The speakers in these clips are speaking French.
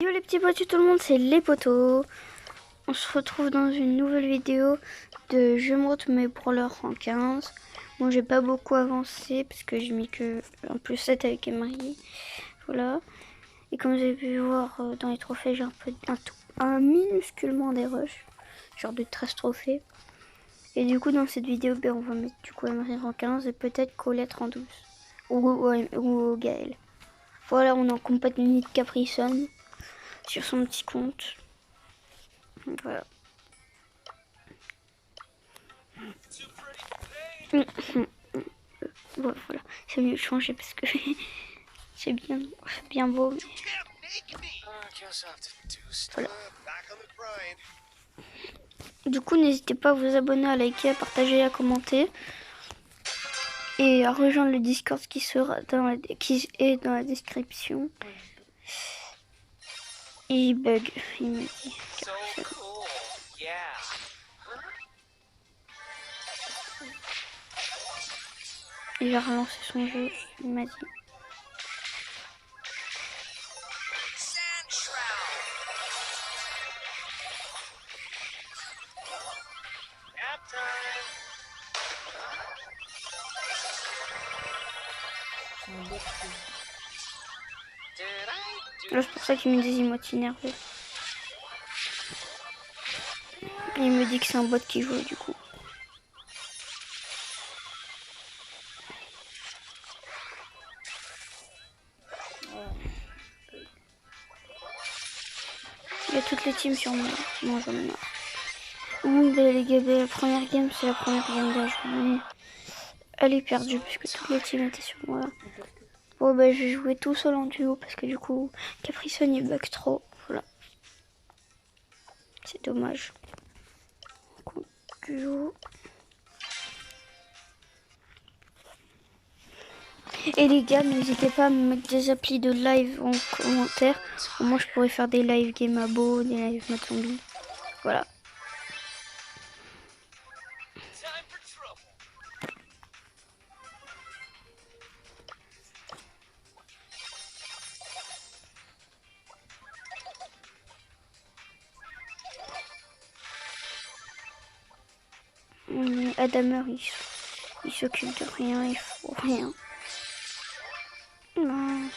Hello les petits potos, tout le monde, c'est les potos. On se retrouve dans une nouvelle vidéo de Je monte mes brawlers en 15. Moi j'ai pas beaucoup avancé parce que j'ai mis que un plus 7 avec Emery. Voilà. Et comme vous avez pu voir dans les trophées, j'ai un minusculement des rushs. Genre de 13 trophées. Et du coup dans cette vidéo, on va mettre du coup Emery en 15 et peut-être Colette en 12. Ou Gaël. Voilà, on est en compagnie de Caprison sur son petit compte. Voilà. Voilà, c'est mieux de changer parce que c'est bien beau. Mais... Voilà. Du coup, n'hésitez pas à vous abonner, à liker, à partager et à commenter. Et à rejoindre le Discord qui est dans la description. Et il bug, il me dit. Il va relancer son jeu, il m'a dit. Là, c'est pour ça qu'il me dit, il m'a énervé. Et il me dit que c'est un bot qui joue du coup. Il y a toutes les teams sur moi. Moi j'en ai marre. Oui, les gars, la première game, c'est la première game de la journée. Elle est perdue puisque toutes les teams étaient sur moi. Bon, bah, je vais jouer tout seul en duo parce que du coup, Caprison il bug trop. Voilà. C'est dommage. Duo. Et les gars, n'hésitez pas à me mettre des applis de live en commentaire. Moi, je pourrais faire des live game abo, des live mode zombie. Voilà. Adamer, il s'occupe de rien, il faut rien. Non.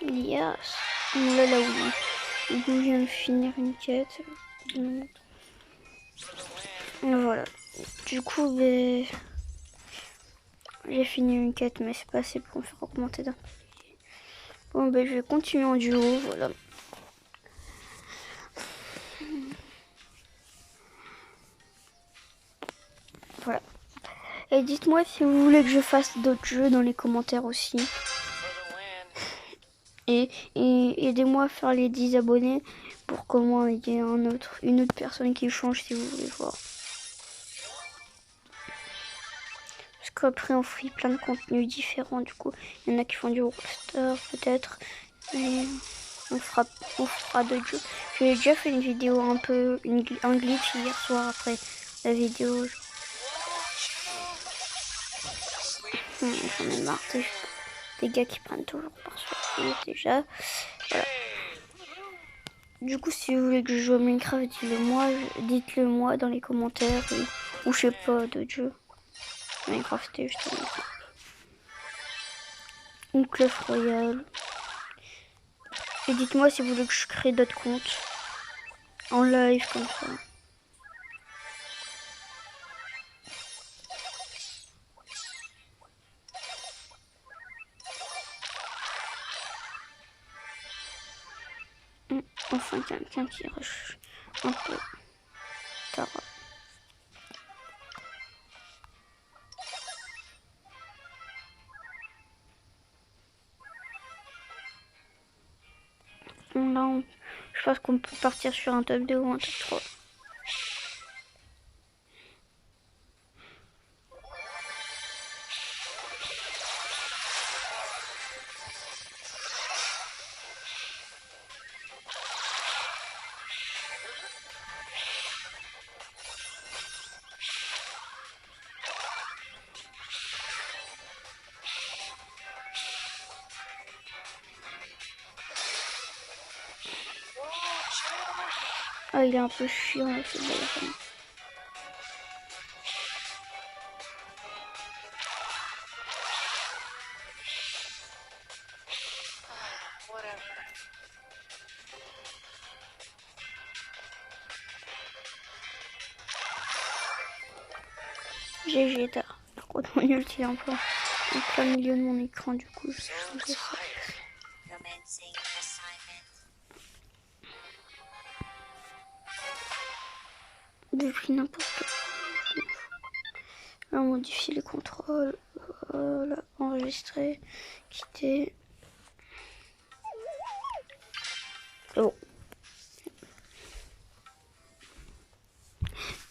Yes. Là oui. Du coup, je viens de finir une quête. Voilà. Du coup, j'ai fini une quête, mais c'est pas assez pour me faire augmenter d'un. Bon, je vais continuer en duo, voilà. Voilà. Et dites-moi si vous voulez que je fasse d'autres jeux dans les commentaires aussi. Et aidez-moi à faire les 10 abonnés pour comment il y ait une autre personne qui change si vous voulez voir. Parce qu'après on fait plein de contenus différents, du coup il y en a qui font du roster peut-être. Et on fera d'autres jeux. J'ai déjà fait une vidéo un glitch hier soir après la vidéo. J'en ai marre des gars qui prennent toujours par soi déjà. Voilà. Du coup, si vous voulez que je joue à Minecraft, dites-le moi dans les commentaires ou je sais pas d'autres jeux. Minecraft est juste ou Clash Royale. Et dites-moi si vous voulez que je crée d'autres comptes en live comme ça. Enfin, quelqu'un qui rush un peu. Tara. là, je pense qu'on peut partir sur un top 2 ou un top 3. Ah, il est un peu chiant là, ce Byron. GG tard. Par contre, mon ulti est un peu en plein milieu de mon écran, du coup, je changeais ça. J'ai pris n'importe quoi. Là, modifier les contrôles. Voilà, enregistrer, quitter. Oh.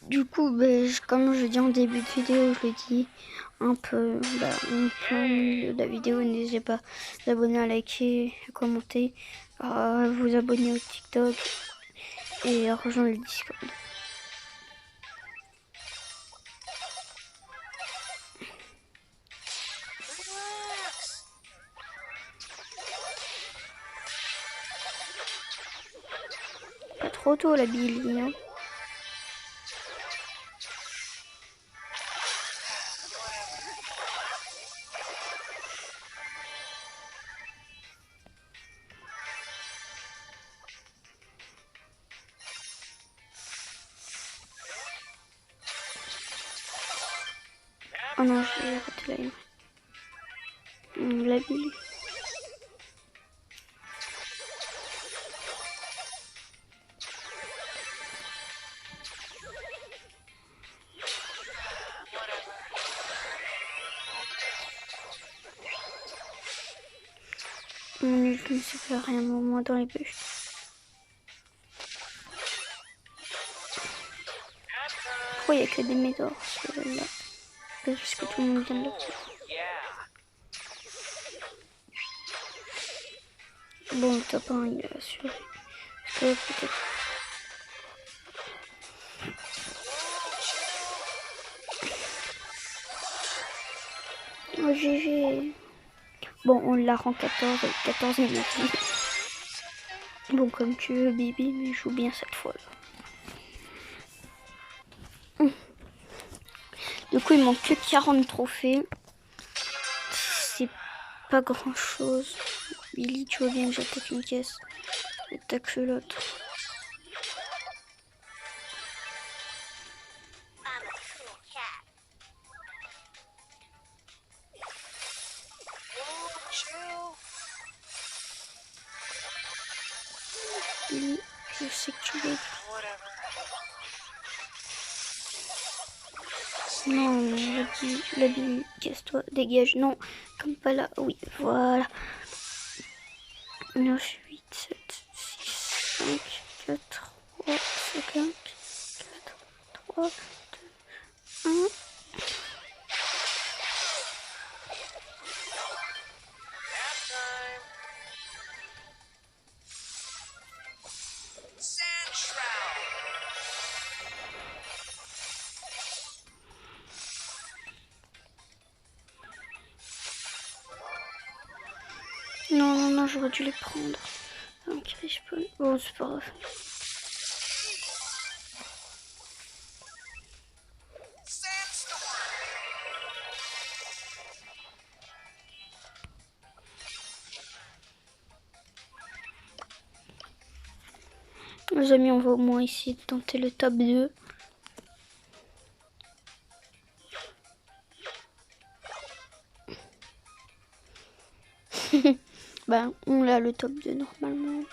Du coup, comme je dis en début de vidéo, je le dis un peu en plein milieu de la vidéo. N'hésitez pas à vous abonner, à liker, à commenter, à vous abonner au TikTok et à rejoindre le Discord. Pas trop tôt la Billy, hein. Oh non, j'ai raté la ligne. La Billy. Mon ulti ne sert à rien, au moins dans les bush. Pourquoi il n'y a que des médors là? Parce que tout le monde vient de là. Bon, le top 1 il est assuré. Parce que peut-être. Oh, GG. Bon, on la rend 14 avec 14 minutes. Bon, comme tu veux, Bibi, mais joue bien cette fois-là. Du coup, il manque que 40 trophées. C'est pas grand-chose. Billy, tu vois bien que j'attaque une caisse. Attaque l'autre. Billy, je sais que tu veux. Non, la Billy, casse-toi, dégage. Non, comme pas là. Oui, voilà. 9, 8, 7, 6, 5, 4, 3, 5, 4, 3, 2, 1. Non, non, non, j'aurais dû les prendre. Un qui respawn. Bon, c'est pas grave. Les amis, on va au moins essayer de tenter le top 2. Ben, on a le top 2 normalement.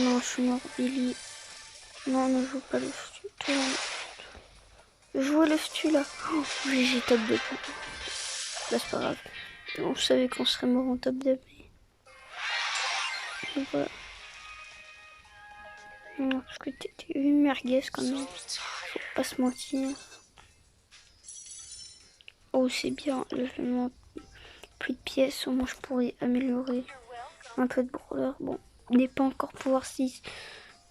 Non, je suis mort, Billy. Non, ne joue pas le stu. Jouez le stu là. Oh, j'ai top 2. Là, c'est pas grave. On savait qu'on serait mort en top 2. Mais voilà. Non, parce que t'es une merguez quand même. Faut pas se mentir. Oh, c'est bien. Là, je demande plus de pièces. Au moins, je pourrais améliorer un peu de brawler. Bon, il n'est pas encore pouvoir 6.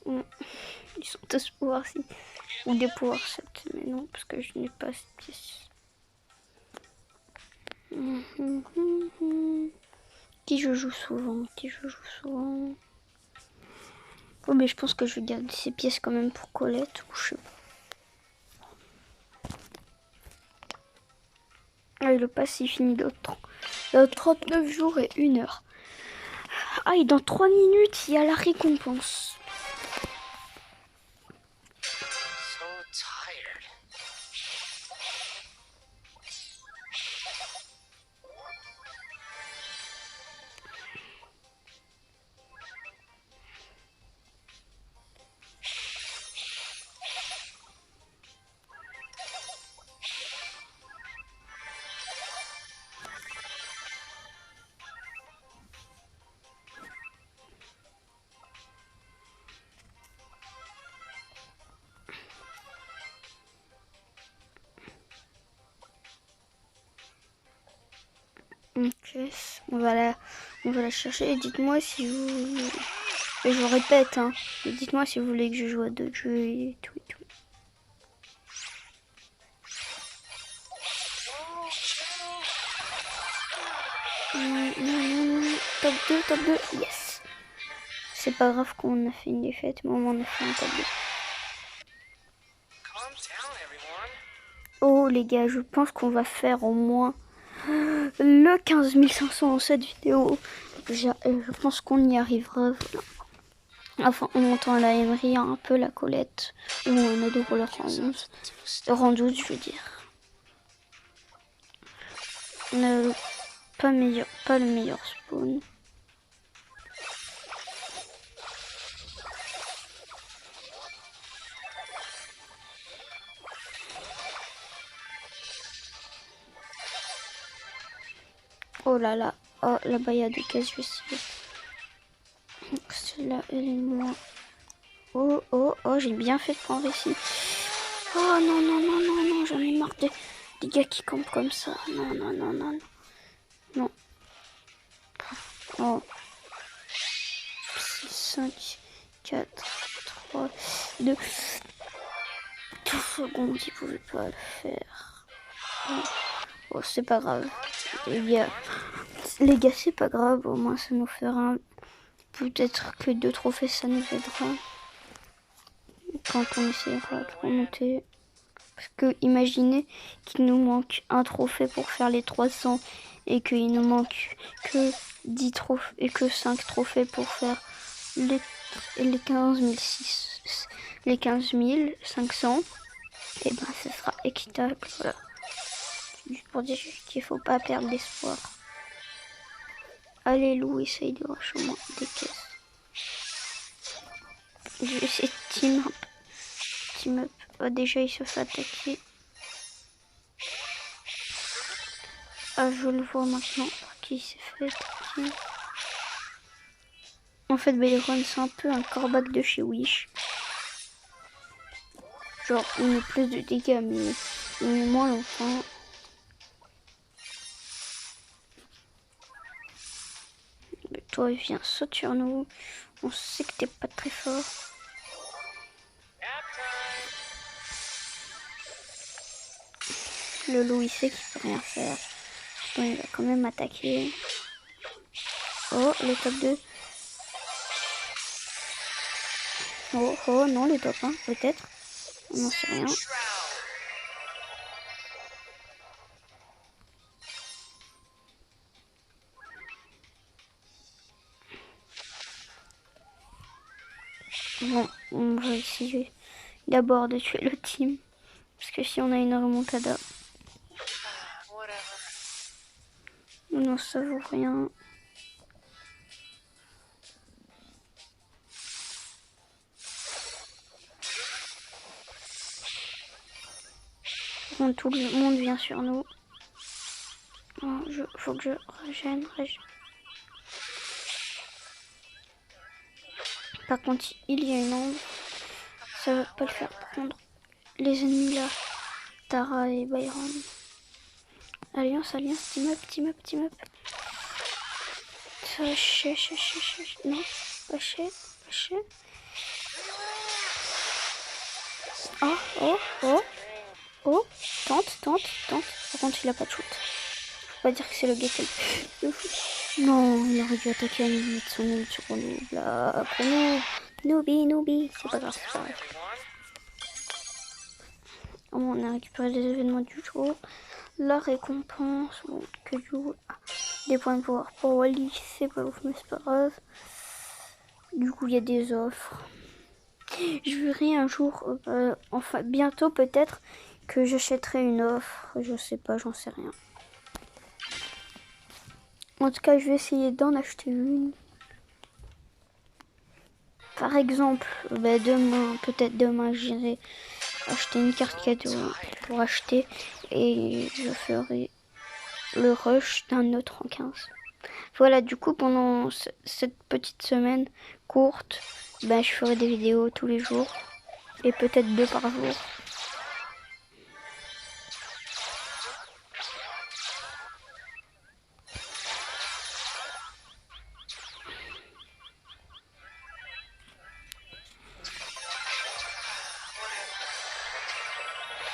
Bon, ils sont tous pouvoir 6. Ou des pouvoirs 7. Mais non, parce que je n'ai pas assez de pièces. Qui je joue souvent? Oh, mais je pense que je vais garder ces pièces quand même pour Colette. Ou je sais pas. Ah, le pass il finit dans 39 jours et 1 heure. Ah, et dans 3 minutes, il y a la récompense. Ok, on va la chercher. Dites-moi si vous... Et je vous répète, hein. Dites-moi si vous voulez que je joue à d'autres jeux et tout et tout. Top 2, yes. C'est pas grave qu'on a fait une défaite, mais au moins on a fait un top 2. Oh les gars, je pense qu'on va faire au moins le 15 500 dans cette vidéo. Je pense qu'on y arrivera. Voilà. Enfin, on montant à la Emery, un peu la Colette, ou un ado pour le rang 12, je veux dire. Pas le meilleur spawn. Oh là là, oh là-bas il y a des cases, je vais essayer. Celle-là, elle est moins. Oh, j'ai bien fait de prendre ici. Oh non, j'en ai marre des gars qui campent comme ça. Non. Oh. 6, 5, 4, 3, 2. 2 secondes, il pouvait pas le faire. Oh, c'est pas grave. Les gars, c'est pas grave. Au moins, ça nous fera peut-être que 2 trophées, ça nous aidera. Quand on essaiera de remonter. Parce que imaginez qu'il nous manque un trophée pour faire les 300 et qu'il nous manque que 10 trophées et que 5 trophées pour faire les 15 500. Et ben ce sera équitable. Voilà. Juste pour dire qu'il faut pas perdre d'espoir. Allez Lou, essaye de rush au moins des caisses. Je vais essayer de team up. Oh, déjà il se fait attaquer. Ah, je le vois maintenant par qui il s'est fait attaquer. En fait, Byron, c'est un peu un corbac de chez Wish. Genre, il met plus de dégâts, mais il met moins longtemps. Mais toi, viens, saute sur nous. On sait que t'es pas très fort. Le loup, il sait qu'il peut rien faire. Bon, il va quand même attaquer. Oh, le top 2. Oh, non, le top 1, peut-être. On n'en sait rien. Bon, on va essayer d'abord de tuer le team. Parce que si on a une remontada... Non, ça vaut rien. contre, tout le monde vient sur nous. Oh, faut que je régène. Par contre, il y a une ombre. Ça va pas le faire prendre. Les ennemis là. Tara et Byron. Alliance, team up. Non, lâchez. Oh, tente. Par contre, il a pas de shoot. Faut pas dire que c'est le gars qui le fout. Non, il aurait dû attaquer à mettre son ult sur nous. Là, après nous. Noobie. C'est pas grave. On a récupéré les événements du jour. La récompense, bon, que du coup, des points de pouvoir pour Wally, c'est pas ouf, mais c'est pas grave. Du coup, il y a des offres. Je verrai un jour, enfin bientôt peut-être, que j'achèterai une offre. Je sais pas, j'en sais rien. En tout cas, je vais essayer d'en acheter une. Par exemple, peut-être demain, j'irai acheter une carte cadeau pour acheter et je ferai le rush d'un autre en 15. Voilà, du coup, pendant cette petite semaine courte, je ferai des vidéos tous les jours et peut-être 2 par jour.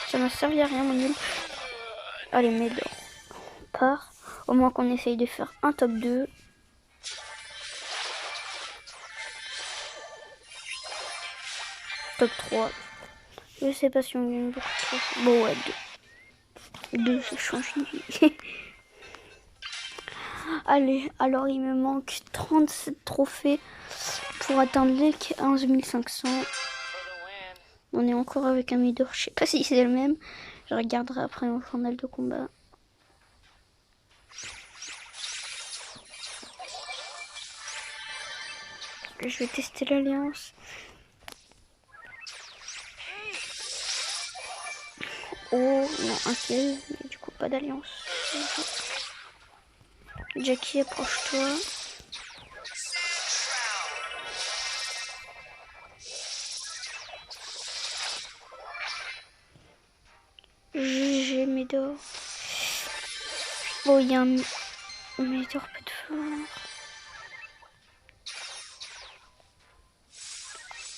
Ça m'a servi à rien, mon nul. Allez, Médor. On part. Au moins qu'on essaye de faire un top 2. Top 3. Je sais pas si on gagne beaucoup trop. Bon, ouais, 2. 2, ça change de vie. Allez, alors il me manque 37 trophées pour atteindre les 15 500. On est encore avec un Médor. Je sais pas si c'est le même. Je regarderai après mon journal de combat. Je vais tester l'alliance. Oh, non, un kill, mais du coup pas d'alliance. Jackie, approche-toi. GG Médor. Oh, il y a un Médor peu de fort.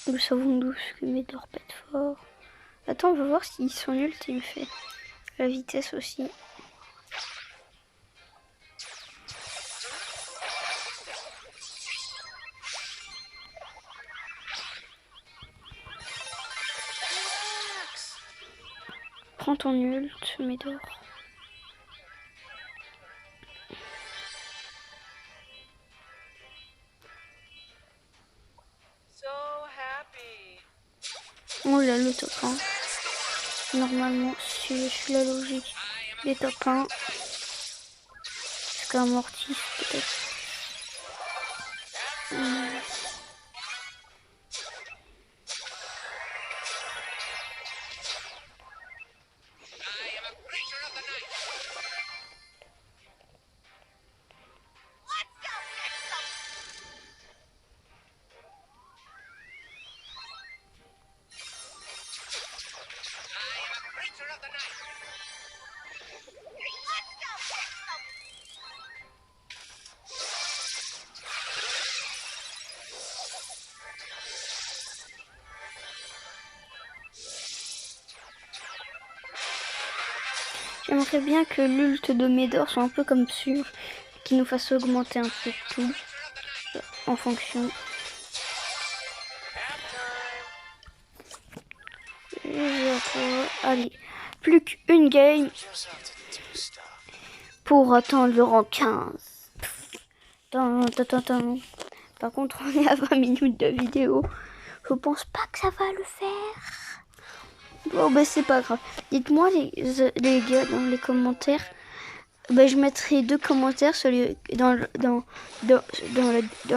Nous savons tous que Médor pète fort. Attends, on va voir s'ils sont nuls. Il me fait la vitesse aussi. Prends ton ult, Médor. Oh là, le top 1. Normalement, si je suis la logique des top 1. Jusqu'à Mortis, peut-être. J'aimerais bien que l'ult de Médor soit un peu comme sûr, qu'il nous fasse augmenter un peu tout en fonction. Allez, plus qu'une game pour atteindre le rang 15. Par contre, on est à 20 minutes de vidéo. Je pense pas que ça va le faire. Bon, c'est pas grave. Dites-moi les gars dans les commentaires. Je mettrai 2 commentaires, celui dans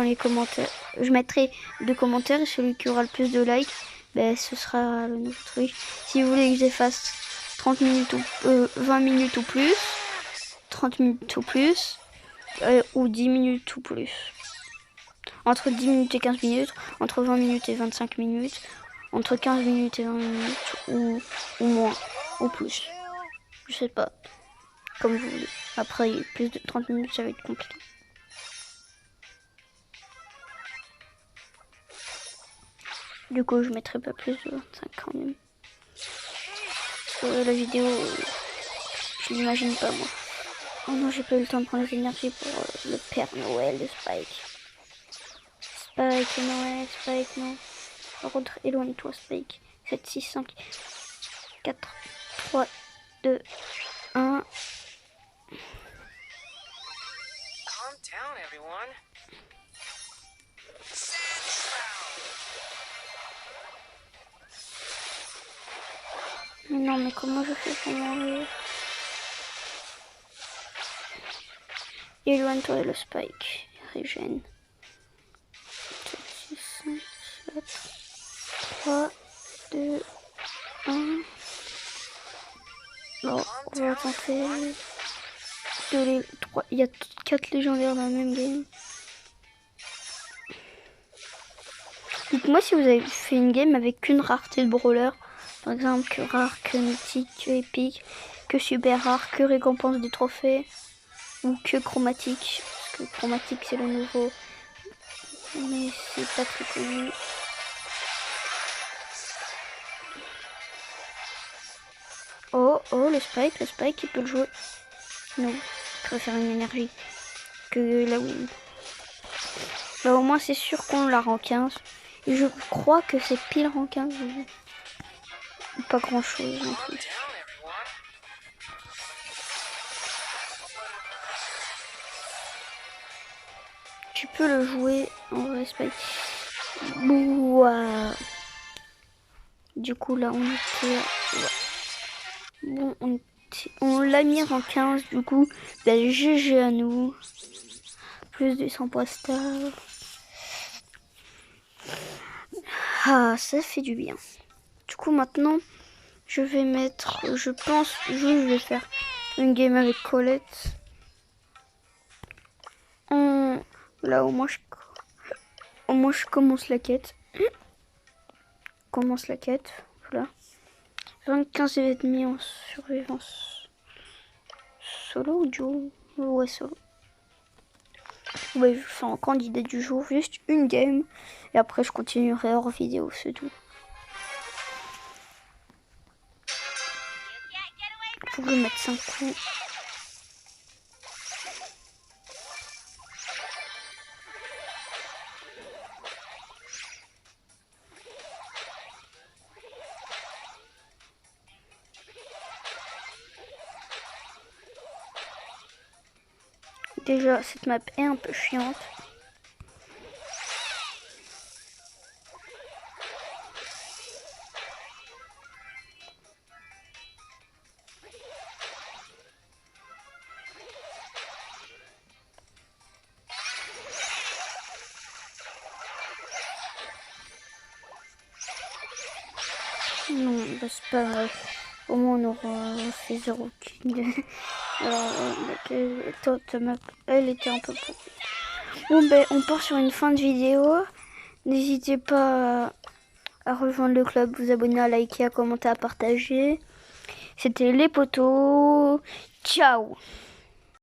les commentaires. Je mettrai 2 commentaires et celui qui aura le plus de likes, ce sera le nouveau truc. Si vous voulez que je fasse 30 minutes ou 20 minutes ou plus, 30 minutes ou plus, ou 10 minutes ou plus. Entre 10 minutes et 15 minutes, entre 20 minutes et 25 minutes, entre 15 minutes et 20 minutes, ou moins, ou plus. Je sais pas, comme vous voulez. Après, plus de 30 minutes, ça va être compliqué. Du coup, je mettrai pas plus de 25 quand même. La vidéo, je l'imagine pas moi. Oh non, j'ai pas eu le temps de prendre les énergies pour le Père Noël de Spike. Spike, Noël, Spike, non. Par contre, éloigne-toi, Spike. 7, 6, 5, 4, 3, 2, 1. Calm down, everyone. Mais non, mais comment je fais pour mourir? Éloigne-toi le Spike. Régène. 7, 6, 5, 7, 3, 2, 1. Bon, on va tenter de 3. Il y a 4 légendaires dans le même game. Dites-moi si vous avez fait une game avec qu'une rareté de brawler. Par exemple, que rare, que mythique, que épique, que super rare, que récompense des trophées. Ou que chromatique. Parce que chromatique c'est le nouveau. Mais c'est pas très connu. Oh, le Spike, il peut le jouer. Non, je préfère une énergie que la win. Là au moins c'est sûr qu'on la rend 15. Et je crois que c'est pile rang 15. Pas grand chose non plus. Tu peux le jouer en vrai Spike. Wow. Du coup là on était... Ouais. Bon, on l'a mis en 15 du coup. Bah, GG à nous. Plus de 100 postas. Ah, ça fait du bien. Du coup maintenant, je vais mettre... Je pense, je vais faire une game avec Colette. Là au moins je commence la quête. Commence la quête. Voilà. 25 ennemis en survivance. Solo ou duo? Ouais, solo. Ouais, je fais en candidat du jour, juste une game. Et après, je continuerai hors vidéo, c'est tout. Faut que je mette 5 coups. Déjà, cette map est un peu chiante. Non, bah c'est pas grave. Au moins on aura fait 0 kill. Alors, ta map, elle était un peu pourrie. Bon ben, on part sur une fin de vidéo. N'hésitez pas à rejoindre le club, vous abonner, à liker, à commenter, à partager. C'était les potos. Ciao!